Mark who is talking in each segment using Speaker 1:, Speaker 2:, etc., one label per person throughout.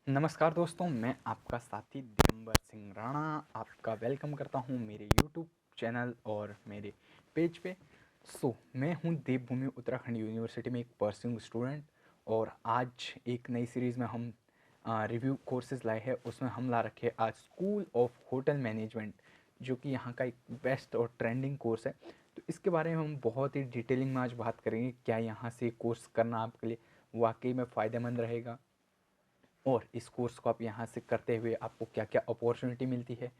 Speaker 1: नमस्कार दोस्तों, मैं आपका साथी दिगंबर सिंह राणा आपका वेलकम करता हूं मेरे यूट्यूब चैनल और मेरे पेज पे। मैं हूं देवभूमि उत्तराखंड यूनिवर्सिटी में एक पर्सिंग स्टूडेंट और आज एक नई सीरीज़ में हम रिव्यू कोर्सेज़ लाए हैं। उसमें हम ला रखे आज स्कूल ऑफ होटल मैनेजमेंट, जो कि यहाँ का एक बेस्ट और ट्रेंडिंग कोर्स है। तो इसके बारे में हम बहुत ही डिटेलिंग में आज बात करेंगे, क्या यहाँ से कोर्स करना आपके लिए वाकई में फ़ायदेमंद रहेगा और इस कोर्स को आप यहाँ से करते हुए आपको क्या क्या अपॉर्चुनिटी मिलती है,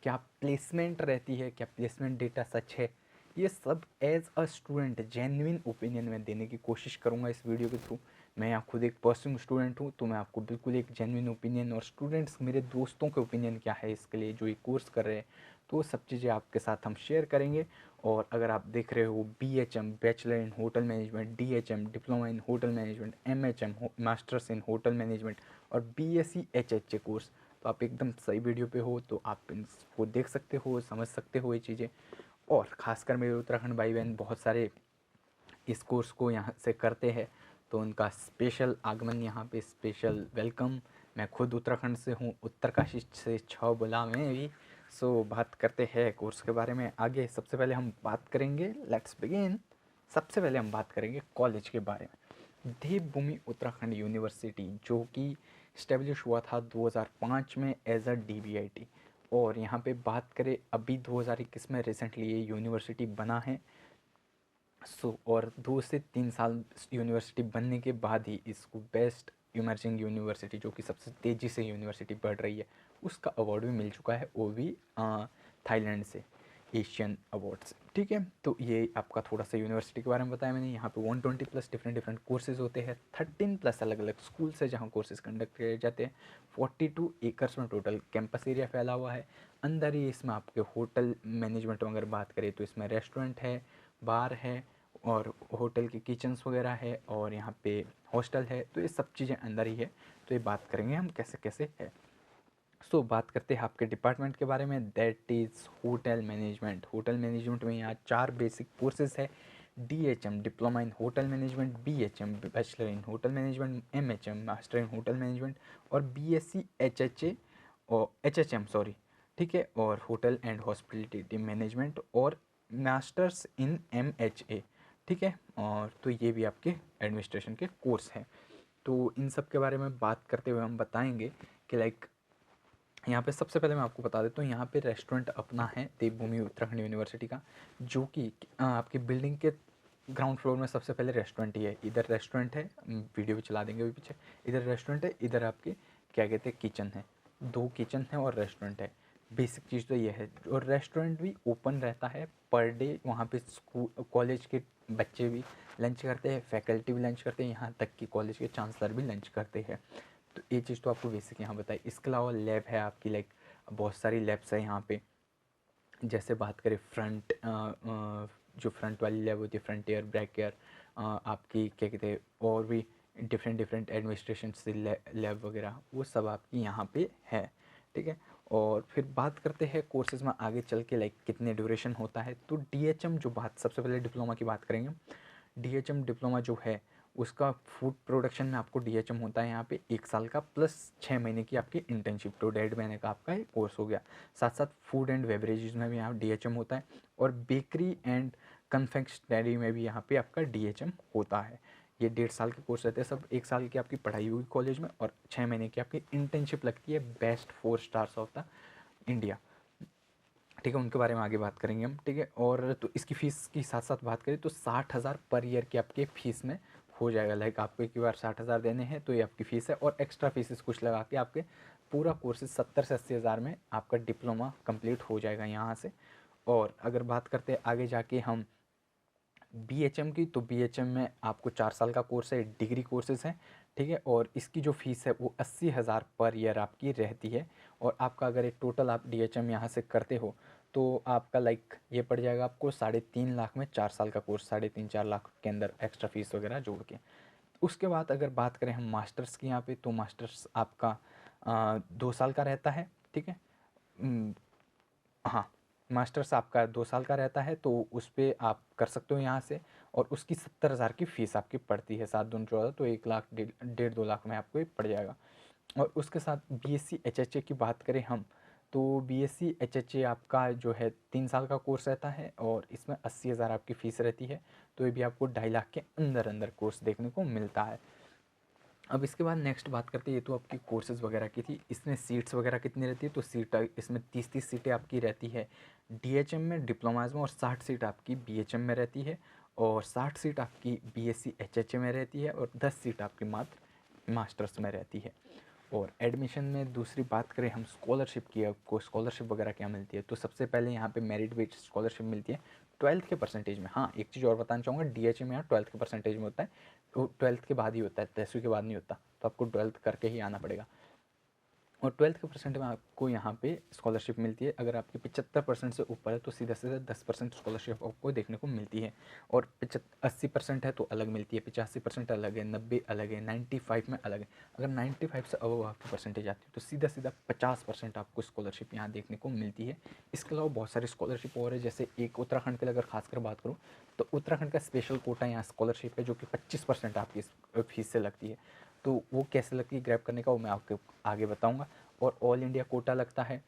Speaker 1: क्या प्लेसमेंट रहती है, क्या प्लेसमेंट डेटा सच है। ये सब as a student genuine opinion में देने की कोशिश करूँगा इस वीडियो के थ्रू। मैं यहाँ खुद एक पर्सनल स्टूडेंट हूँ, तो मैं आपको बिल्कुल एक जेन्युइन ओपिनियन और स्टूडेंट्स मेरे दोस्तों के ओपिनियन क्या है इसके लिए जो ये कोर्स कर रहे हैं, तो वो सब चीज़ें आपके साथ हम शेयर करेंगे। और अगर आप देख रहे हो BHM bachelor in hotel management, DHM diploma in hotel management, MHM masters in hotel management और BSc HHA कोर्स, तो आप एकदम सही वीडियो पे हो। तो आप इसको देख सकते हो, समझ सकते हो ये चीज़ें। और ख़ासकर मेरे उत्तराखंड भाई बहन बहुत सारे इस कोर्स को यहाँ से करते हैं, तो उनका स्पेशल आगमन यहाँ पे, स्पेशल वेलकम। मैं खुद उत्तराखंड से हूँ, उत्तरकाशी से छबुला में भी। बात करते हैं कोर्स के बारे में आगे। सबसे पहले हम बात करेंगे, लेट्स बिगिन। सबसे पहले हम बात करेंगे कॉलेज के बारे में। देवभूमि उत्तराखंड यूनिवर्सिटी, जो कि इस्टेब्लिश हुआ था 2005 में एज अ DBIT। और यहाँ पे बात करें अभी 2021 में रिसेंटली ये यूनिवर्सिटी बना है। और 2 से 3 साल यूनिवर्सिटी बनने के बाद ही इसको बेस्ट इमर्जिंग यूनिवर्सिटी, जो कि सबसे तेज़ी से यूनिवर्सिटी बढ़ रही है, उसका अवार्ड भी मिल चुका है, वो भी थाईलैंड से, एशियन अवार्ड से। ठीक है, तो ये आपका थोड़ा सा यूनिवर्सिटी के बारे में बताया मैंने। यहाँ पे 120+ डिफरेंट डिफरेंट कोर्सेज होते हैं, 13+ अलग अलग स्कूल्स है जहाँ कोर्सेज कंडक्ट किए जाते हैं। 42 एकर्स में टोटल कैंपस एरिया फैला हुआ है। अंदर ही इसमें आपके होटल मैनेजमेंट में अगर बात करें तो इसमें रेस्टोरेंट है, बार है और होटल के किचन्स वगैरह है और यहाँ पे हॉस्टल है। तो ये सब चीज़ें अंदर ही है। तो ये बात करेंगे हम कैसे कैसे है। बात करते हैं आपके डिपार्टमेंट के बारे में, that is hotel management. Hotel management में यहाँ 4 बेसिक कोर्सेज है। DHM diploma in hotel management, BHM bachelor in hotel management, MHM master in hotel management और BSc HHA और HHM सॉरी, ठीक है, और होटल एंड हॉस्पिटलिटी मैनेजमेंट और masters in MHA। ठीक है, और तो ये भी आपके एडमिनिस्ट्रेशन के कोर्स हैं। तो इन सब के बारे में बात करते हुए हम बताएंगे कि लाइक यहाँ पे सबसे पहले मैं आपको बता देता हूँ, यहाँ पे रेस्टोरेंट अपना है देवभूमि उत्तराखंड यूनिवर्सिटी का, जो कि आपकी बिल्डिंग के ग्राउंड फ्लोर में सबसे पहले रेस्टोरेंट ही है। इधर रेस्टोरेंट है, वीडियो भी चला देंगे अभी पीछे। इधर रेस्टोरेंट है, इधर आपके क्या कहते हैं किचन है, 2 किचन है और रेस्टोरेंट है। बेसिक चीज़ तो ये है। और रेस्टोरेंट भी ओपन रहता है पर डे। वहाँ पे स्कूल कॉलेज के बच्चे भी लंच करते हैं, फैकल्टी भी लंच करते हैं, यहाँ तक कि कॉलेज के चांसलर भी लंच करते हैं। तो ये चीज़ तो आपको बेसिक यहाँ बताई। इसके अलावा लैब है आपकी, लाइक बहुत सारी लैब्स है यहाँ पे। जैसे बात करें फ्रंट जो फ्रंट वाली लैब होती है, फ्रंट एयर, बैक एयर, आपकी क्या कहते हैं और भी डिफरेंट डिफरेंट एडमिनिस्ट्रेशन से लैब वगैरह, वो सब आपकी यहाँ पे है। ठीक है, और फिर बात करते हैं कोर्सेज में आगे चल के, लाइक कितने ड्यूरेशन होता है। तो DHM जो बात, सबसे पहले डिप्लोमा की बात करेंगे। DHM डिप्लोमा जो है उसका फूड प्रोडक्शन में आपको DHM होता है यहाँ पे 1 साल का प्लस 6 महीने की आपकी इंटर्नशिप, तो 1.5 महीने का आपका ये कोर्स हो गया। साथ साथ फूड एंड बेवरेजेस में भी यहाँ DHM होता है और बेकरी एंड कन्फेक्शनरी में भी यहाँ पे आपका DHM होता है। ये 1.5 साल के कोर्स रहते हैं सब। 1 साल की आपकी पढ़ाई होगी कॉलेज में और 6 महीने की आपकी इंटर्नशिप लगती है best 4 stars of the India. ठीक है, उनके बारे में आगे बात करेंगे हम। ठीक है, और तो इसकी फ़ीस की साथ साथ बात करें तो 60,000 पर ईयर की आपके फ़ीस में हो जाएगा। लाइक आपको एक बार 60,000 देने हैं तो ये आपकी फ़ीस है, और एक्स्ट्रा फीसेस कुछ लगा के आपके पूरा कोर्सेज 70 से 80,000 में आपका डिप्लोमा कंप्लीट हो जाएगा यहाँ से। और अगर बात करते हैं आगे जाके हम BHM की, तो BHM में आपको 4 साल का कोर्स है, डिग्री कोर्सेज हैं। ठीक है, और इसकी जो फ़ीस है वो 80,000 पर ईयर आपकी रहती है। और आपका अगर एक टोटल आप DHM यहाँ से करते हो तो आपका लाइक ये पड़ जाएगा आपको 3.5 लाख में 4 साल का कोर्स, 3.5-4 लाख के अंदर एक्स्ट्रा फीस वगैरह जोड़ के। उसके बाद अगर बात करें हम मास्टर्स की यहाँ पे, तो मास्टर्स आपका 2 साल का रहता है। ठीक है, हाँ, मास्टर्स आपका 2 साल का रहता है, तो उस पर आप कर सकते हो यहाँ से। और उसकी 70,000 की फ़ीस आपकी पड़ती है, 7 दूनी 14, तो 1 लाख 1.5-2 लाख में आपको ये पड़ जाएगा। और उसके साथ बीएससी एचएचए की बात करें हम, तो बीएससी एचएचए आपका जो है 3 साल का कोर्स रहता है और इसमें 80,000 आपकी फ़ीस रहती है। तो ये भी आपको 2.5 लाख के अंदर अंदर कोर्स देखने को मिलता है। अब इसके बाद नेक्स्ट बात करते हैं, ये तो आपकी कोर्सेज़ वगैरह की थी। इसमें सीट्स वगैरह कितनी रहती है, तो सीट इसमें 30-30 सीटें आपकी रहती है डीएचएम में, डिप्लोमाज में, और 60 सीट आपकी बीएचएम में रहती है, और 60 सीट आपकी बीएससी एचएचए में रहती है, और 10 सीट आपकी मात्र मास्टर्स में रहती है। और एडमिशन में दूसरी बात करें हम स्कॉलरशिप की, आपको स्कॉलरशिप वगैरह क्या मिलती है, तो सबसे पहले यहाँ पे मेरिट बेस्ड स्कॉलरशिप मिलती है 12th के परसेंटेज में। हाँ, एक चीज़ और बताना चाहूँगा, डीएचए में यहाँ 12th के परसेंटेज में होता है, तो 12th के बाद ही होता है, 10वीं के बाद नहीं होता, तो आपको 12th करके ही आना पड़ेगा। और 12th के परसेंट में आपको यहाँ पे स्कॉलरशिप मिलती है। अगर आपके 75% से ऊपर है तो सीधा सीधा 10% स्कॉलरशिप आपको देखने को मिलती है। और 80% है तो अलग मिलती है, 85% अलग है, 90 अलग है, 95 में अलग है। अगर 95 से अबव आपकी परसेंटेज आती है तो सीधा सीधा 50% आपको स्कॉलरशिप यहाँ देखने को मिलती है। इसके अलावा बहुत सारी स्कॉलरशिप और है, जैसे एक उत्तराखंड के लिए अगर खासकर बात करूँ तो उत्तराखंड का स्पेशल कोटा यहाँ स्कॉलरशिप है, जो कि 25% आपकी फीस से लगती है। तो वो कैसे लगती है ग्रैब करने का, वो मैं आपको आगे बताऊंगा। और ऑल इंडिया कोटा लगता है,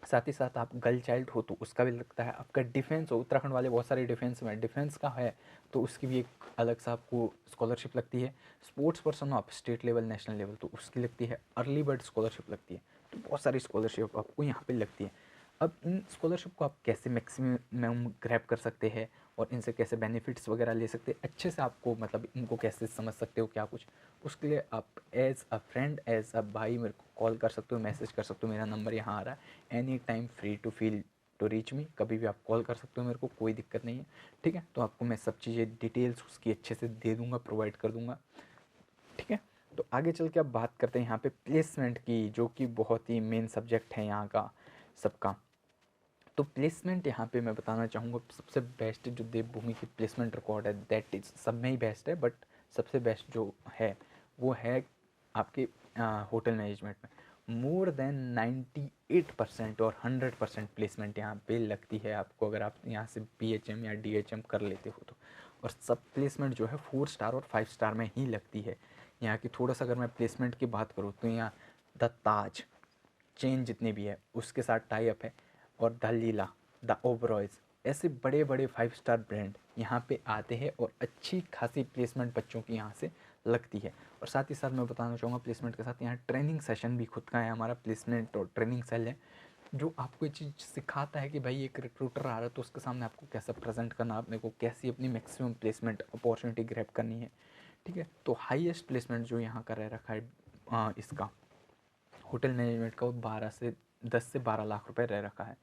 Speaker 1: साथ ही साथ आप गर्ल चाइल्ड हो तो उसका भी लगता है। आपका डिफेंस हो, उत्तराखंड वाले बहुत सारे डिफेंस में, डिफेंस का है तो उसकी भी एक अलग सा आपको स्कॉलरशिप लगती है। स्पोर्ट्स पर्सन हो आप, स्टेट लेवल नेशनल लेवल, तो उसकी लगती है। अर्ली बर्ड स्कॉलरशिप लगती है। तो बहुत सारी स्कॉलरशिप आपको यहाँ पे लगती है। अब इन स्कॉलरशिप को आप कैसे मैक्सिमम ग्रैब कर सकते हैं और इनसे कैसे बेनिफिट्स वगैरह ले सकते हैं, अच्छे से आपको मतलब इनको कैसे समझ सकते हो क्या कुछ, उसके लिए आप as a friend, as a भाई मेरे को कॉल कर सकते हो, मैसेज कर सकते हो। मेरा नंबर यहाँ आ रहा है, any time free to feel to reach me, कभी भी आप कॉल कर सकते हो मेरे को, कोई दिक्कत नहीं है। ठीक है, तो आपको मैं सब चीज़ें डिटेल्स उसकी अच्छे से दे दूँगा, प्रोवाइड कर दूँगा। ठीक है, तो आगे चल के अब बात करते हैं यहाँ पे प्लेसमेंट की, जो कि बहुत ही मेन सब्जेक्ट है यहाँ का सबका। तो प्लेसमेंट यहाँ पे मैं बताना चाहूँगा, सबसे बेस्ट जो देवभूमि की प्लेसमेंट रिकॉर्ड है, दैट इज़ सब में ही बेस्ट है, बट सबसे बेस्ट जो है वो है आपके होटल मैनेजमेंट में। मोर देन 98% और 100% प्लेसमेंट यहाँ पे लगती है आपको, अगर आप यहाँ से बीएचएम या डीएचएम कर लेते हो तो। और सब प्लेसमेंट जो है 4 स्टार और 5 स्टार में ही लगती है यहाँ की। थोड़ा सा अगर मैं प्लेसमेंट की बात करूँ तो यहाँ द ताज चेन जितने भी है उसके साथ टाई अप है, और द लीला, द ओबरॉयज़, ऐसे बड़े बड़े 5 स्टार ब्रांड यहाँ पे आते हैं और अच्छी खासी प्लेसमेंट बच्चों की यहाँ से लगती है। और साथ ही साथ मैं बताना चाहूँगा प्लेसमेंट के साथ यहाँ ट्रेनिंग सेशन भी खुद का है हमारा, प्लेसमेंट और ट्रेनिंग सेल है, जो आपको ये चीज़ सिखाता है कि भाई एक रिक्रूटर आ रहा है तो उसके सामने आपको कैसा प्रेजेंट करना, आपने को कैसी अपनी मैक्सिमम प्लेसमेंट अपॉर्चुनिटी ग्रैब करनी है। ठीक है, तो हाईएस्ट प्लेसमेंट जो यहाँ का रह रखा है इसका होटल मैनेजमेंट का, वो 10 से 12 लाख रुपए रह रखा है।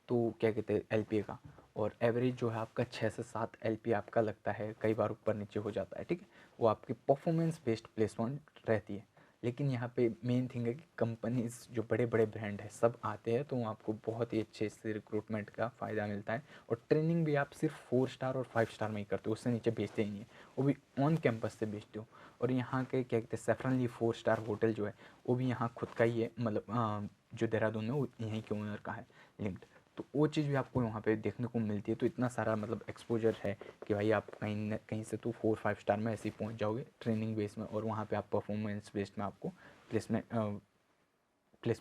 Speaker 1: तो क्या कहते हैं एलपीए का, और एवरेज जो है आपका 6 से 7 एलपीए आपका लगता है, कई बार ऊपर नीचे हो जाता है। ठीक है, वो आपकी परफॉर्मेंस बेस्ड प्लेसमेंट रहती है। लेकिन यहाँ पे मेन थिंग है कि कंपनीज जो बड़े बड़े ब्रांड है सब आते हैं, तो आपको बहुत ही अच्छे से रिक्रूटमेंट का फ़ायदा मिलता है। और ट्रेनिंग भी आप सिर्फ 4 स्टार और 5 स्टार में ही करते हो, उससे नीचे भेजते ही नहीं है, वो भी ऑन कैंपस से भेजते हो। और यहाँ के क्या कहते हैं सैफरन लीफ 4 स्टार होटल जो है वो भी यहाँ खुद का ही है, मतलब जो देहरादून में, वो यहीं के ओनर का है लिंक्ड। तो वो चीज़ भी आपको वहाँ पे देखने को मिलती है। तो इतना सारा मतलब एक्सपोजर है कि भाई आप कहीं न कहीं से तो 4-5 स्टार में ऐसे ही पहुँच जाओगे ट्रेनिंग बेस में, और वहाँ पे आप परफॉर्मेंस बेस्ड में आपको प्लेसमेंट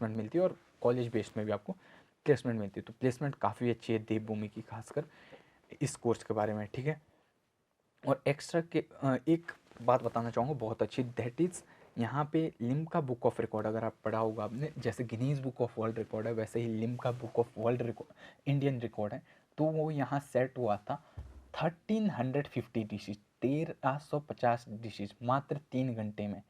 Speaker 1: मिलती है, और कॉलेज बेस्ड में भी आपको प्लेसमेंट मिलती है। तो प्लेसमेंट काफ़ी अच्छी है देवभूमि की, खासकर इस कोर्स के बारे में। ठीक है, और एक्स्ट्रा के एक बात बताना चाहूँगा बहुत अच्छी, दैट इज़ यहाँ पे लिम्का बुक ऑफ रिकॉर्ड, अगर आप पढ़ा होगा आपने, जैसे Guinness book of world record है वैसे ही Limca book of world record Indian record है। तो वो यहाँ सेट हुआ था 1350 डिशेज, 1350 डिशेज मात्र 3 घंटे में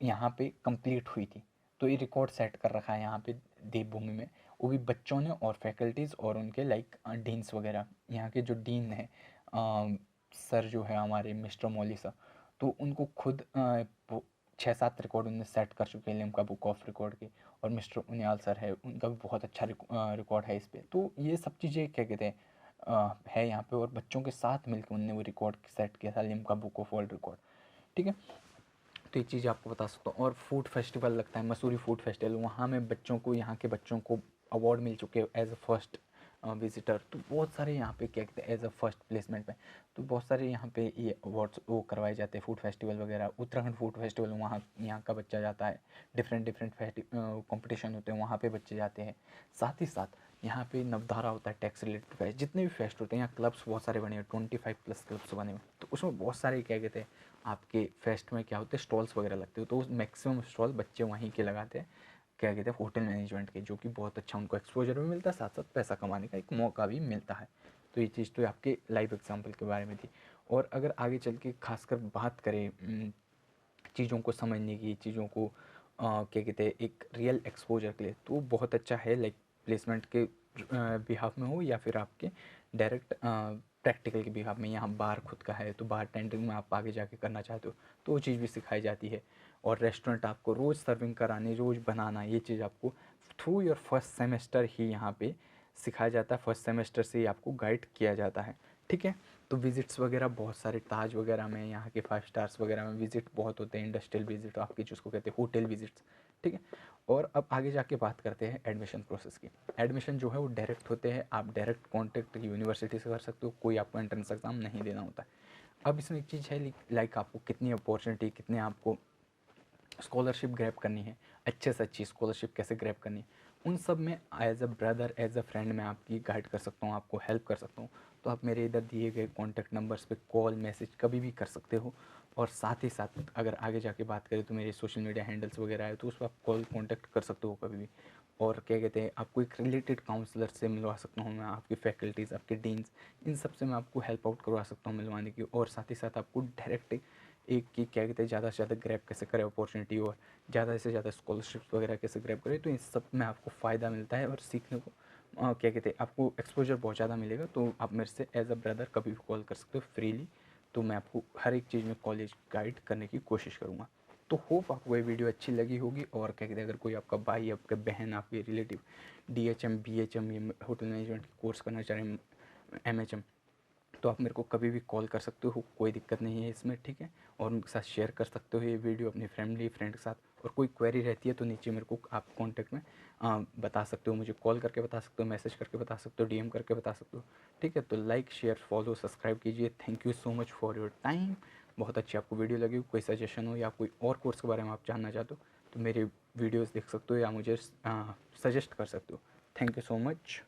Speaker 1: यहाँ पे कंप्लीट हुई थी। तो ये रिकॉर्ड सेट कर रखा है यहाँ पे देवभूमि में, वो भी बच्चों ने और फैकल्टीज़ और उनके लाइक डीन्स वगैरह। यहाँ के जो डीन है सर जो है हमारे मिस्टर मौली सर, तो उनको खुद 6-7 रिकॉर्ड उन्होंने सेट कर चुके हैं लिम्का बुक ऑफ रिकॉर्ड के। और मिस्टर उनियाल सर है, उनका भी बहुत अच्छा रिकॉर्ड है इस पर। तो ये सब चीज़ें क्या कहते हैं है यहाँ पे, और बच्चों के साथ मिलकर उनने वो रिकॉर्ड सेट किया था, Limca book of world record. ठीक है, तो ये चीज़ आपको बता सकता हूँ। और फूड फेस्टिवल लगता है, मसूरी फूड फेस्टिवल, वहाँ में बच्चों को, यहाँ के बच्चों को अवार्ड मिल चुके हैं एज अ फर्स्ट विजिटर, तो बहुत सारे यहाँ पे क्या कहते हैं एज अ फर्स्ट प्लेसमेंट में, तो बहुत सारे यहाँ पे ये अवार्ड्स वो करवाए जाते हैं, फूड फेस्टिवल वगैरह, उत्तराखंड फूड फेस्टिवल, वहाँ यहाँ का बच्चा जाता है, डिफरेंट डिफरेंट कॉम्पिटिशन होते हैं, वहाँ पे बच्चे जाते हैं। साथ ही साथ यहाँ पे नवधारा होता है, टैक्स रिलेटेड फेस्ट, जितने भी फेस्ट होते हैं यहाँ क्लब्स बहुत सारे बने हुए, 25+ क्लब्स बने हुए, तो उसमें बहुत सारे क्या कहते हैं आपके फेस्ट में क्या होते हैं स्टॉल्स वगैरह लगते हैं, तो मैक्सिमम स्टॉल बच्चे वहीं के लगाते हैं, क्या कहते हैं होटल मैनेजमेंट के, जो कि बहुत अच्छा उनको एक्सपोजर भी मिलता है, साथ साथ पैसा कमाने का एक मौका भी मिलता है। तो ये चीज़ तो आपके लाइव एग्जाम्पल के बारे में थी। और अगर आगे चल के खासकर बात करें चीज़ों को समझने की, चीज़ों को क्या कहते हैं एक रियल एक्सपोजर के लिए, तो बहुत अच्छा है, लाइक प्लेसमेंट के बिहाफ में हो या फिर आपके डायरेक्ट प्रैक्टिकल के बिहाफ में। यहाँ बार खुद का है तो बार टेंडरिंग में आप आगे जाके करना चाहते हो तो वो चीज़ भी सिखाई जाती है। और रेस्टोरेंट आपको रोज़ सर्विंग करानी, रोज़ बनाना, ये चीज़ आपको थ्रू योर फर्स्ट सेमेस्टर ही यहाँ पे सिखाया जाता है, फर्स्ट सेमेस्टर से ही आपको गाइड किया जाता है। ठीक है, तो विजिट्स वगैरह बहुत सारे ताज वगैरह में, यहाँ के 5 स्टार्स वगैरह में विजिट बहुत होते हैं, इंडस्ट्रियल विजिट आपके जिसको कहते हैं होटल विजिट्स। ठीक है, और अब आगे जाके बात करते हैं एडमिशन प्रोसेस की। एडमिशन जो है वो डायरेक्ट होते हैं, आप डायरेक्ट कॉन्टेक्ट यूनिवर्सिटी से कर सकते हो, कोई आपको एंट्रेंस एग्ज़ाम नहीं देना होता है। अब इसमें एक चीज़ है लाइक आपको कितनी अपॉर्चुनिटी, कितने आपको स्कॉलरशिप ग्रैब करनी है, अच्छे से अच्छी स्कॉलरशिप कैसे ग्रैब करनी है, उन सब में as a brother, as a friend मैं आपकी गाइड कर सकता हूँ, आपको हेल्प कर सकता हूँ। तो आप मेरे इधर दिए गए कॉन्टैक्ट नंबर्स पे कॉल मैसेज कभी भी कर सकते हो। और साथ ही साथ अगर आगे जाके बात करें तो मेरे सोशल मीडिया हैंडल्स वगैरह है, तो उस पर आप कॉल कॉन्टैक्ट कर सकते हो कभी भी। और क्या कहते हैं आपको एक रिलेटेड काउंसलर से मिलवा सकता हूँ मैं, आपकी फैकल्टीज़, आपके डीन्स, इन सब से मैं आपको हेल्प आउट करवा सकता हूँ मिलवाने की। और साथ ही साथ आपको डायरेक्ट एक की क्या कहते हैं ज़्यादा से ज़्यादा ग्रैब कैसे करें अपॉर्चुनिटी, और ज़्यादा से ज़्यादा स्कॉलरशिप वगैरह कैसे ग्रैब करें, तो इन सब में आपको फ़ायदा मिलता है और सीखने को क्या कहते हैं आपको एक्सपोजर बहुत ज़्यादा मिलेगा। तो आप मेरे से एज अ ब्रदर कभी भी कॉल कर सकते हो फ्रीली, तो मैं आपको हर एक चीज़ में कॉलेज गाइड करने की कोशिश करूँगा। तो होप आपको ये वीडियो अच्छी लगी होगी। और क्या कहते हैं अगर कोई आपका भाई, आपका बहन, आपके रिलेटिव DHM BHM ये होटल मैनेजमेंट कोर्स करना चाह रहे हैं, MHM, तो आप मेरे को कभी भी कॉल कर सकते हो, कोई दिक्कत नहीं है इसमें। ठीक है, और उनके साथ शेयर कर सकते हो ये वीडियो अपनी फैमिली फ्रेंड के साथ। और कोई क्वेरी रहती है तो नीचे मेरे को आप कॉन्टेक्ट में बता सकते हो, मुझे कॉल करके बता सकते हो, मैसेज करके बता सकते हो, DM करके बता सकते हो। ठीक है, तो लाइक शेयर फॉलो सब्सक्राइब कीजिए। Thank you so much for your time. बहुत अच्छी आपको वीडियो लगी, कोई सजेशन हो या कोई और कोर्स के बारे में आप जानना चाहते हो तो मेरे वीडियोज़ देख सकते हो या मुझे सजेस्ट कर सकते हो। Thank you so much.